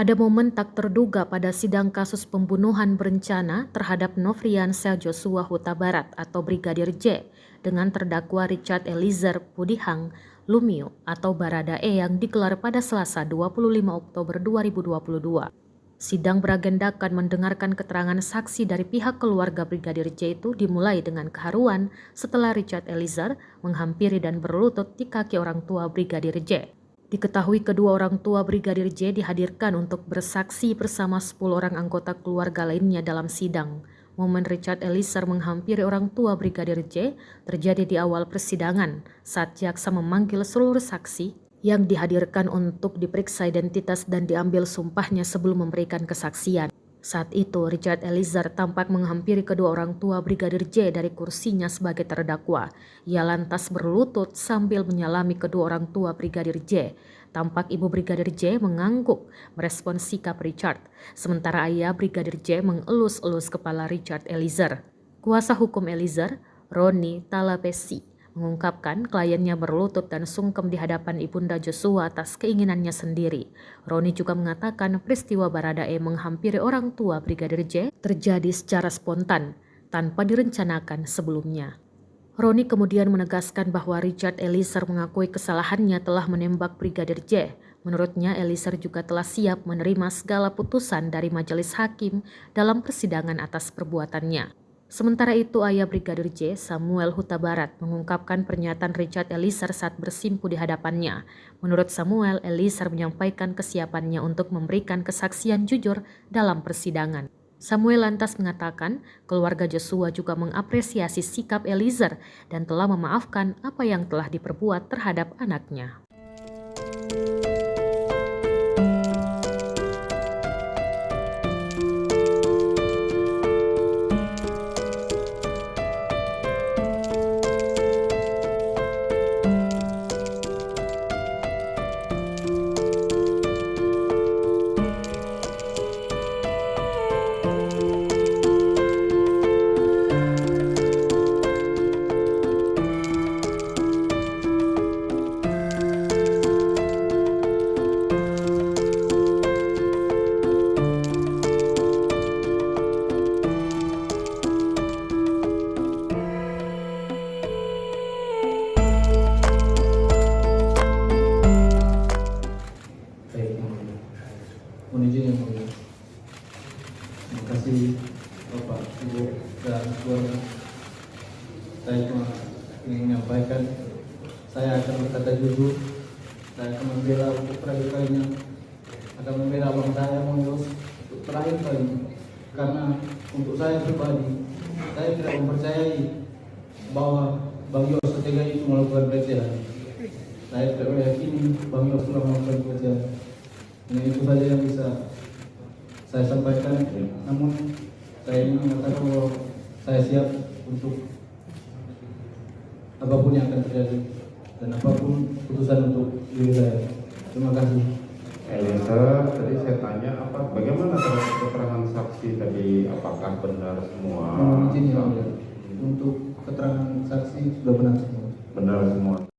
Ada momen tak terduga pada sidang kasus pembunuhan berencana terhadap Nofriansah Joshua Huta Barat atau Brigadir J dengan terdakwa Richard Eliezer Pudihang Lumiu atau Baradae yang digelar pada Selasa 25 Oktober 2022. Sidang beragendakan mendengarkan keterangan saksi dari pihak keluarga Brigadir J itu dimulai dengan keharuan setelah Richard Eliezer menghampiri dan berlutut di kaki orang tua Brigadir J. Diketahui kedua orang tua Brigadir J dihadirkan untuk bersaksi bersama 10 orang anggota keluarga lainnya dalam sidang. Momen Richard Eliezer menghampiri orang tua Brigadir J terjadi di awal persidangan saat jaksa memanggil seluruh saksi yang dihadirkan untuk diperiksa identitas dan diambil sumpahnya sebelum memberikan kesaksian. Saat itu, Richard Eliezer tampak menghampiri kedua orang tua Brigadir J dari kursinya sebagai terdakwa. Ia lantas berlutut sambil menyalami kedua orang tua Brigadir J. Tampak ibu Brigadir J mengangguk merespon sikap Richard, sementara ayah Brigadir J mengelus-elus kepala Richard Eliezer. Kuasa hukum Eliezer, Roni Talapesi, mengungkapkan kliennya berlutut dan sungkem di hadapan ibunda Joshua atas keinginannya sendiri. Roni juga mengatakan peristiwa Baradae menghampiri orang tua Brigadir J terjadi secara spontan, tanpa direncanakan sebelumnya. Roni kemudian menegaskan bahwa Richard Eliezer mengakui kesalahannya telah menembak Brigadir J. Menurutnya, Eliezer juga telah siap menerima segala putusan dari majelis hakim dalam persidangan atas perbuatannya. Sementara itu, ayah Brigadir J, Samuel Huta Barat, mengungkapkan pernyataan Richard Eliezer saat bersimpu di hadapannya. Menurut Samuel, Eliezer menyampaikan kesiapannya untuk memberikan kesaksian jujur dalam persidangan. Samuel lantas mengatakan keluarga Joshua juga mengapresiasi sikap Eliezer dan telah memaafkan apa yang telah diperbuat terhadap anaknya. Mohon izin yang mulia. Terima kasih Bapak, Ibu, dan keluarga. Saya cuma ingin menyampaikan, saya akan berkata jujur. Saya akan membela untuk terakhir kalinya, akan membela abang saya Bang Yos untuk terakhir kalinya. Karena untuk saya pribadi, saya tidak mempercayai bahwa Bang Yos ketiga itu melakukan pelecehan. Saya tidak meyakini Bang Yos telah melakukan pelecehan. Ini itu saja yang bisa saya sampaikan. Namun saya ingin mengatakan bahwa saya siap untuk apapun yang akan terjadi dan apapun putusan untuk diri saya. Terima kasih. Eliezer, tadi saya tanya bagaimana keterangan saksi tadi, apakah benar semua? Mohon izin ya, untuk keterangan saksi sudah benar semua. Benar semua.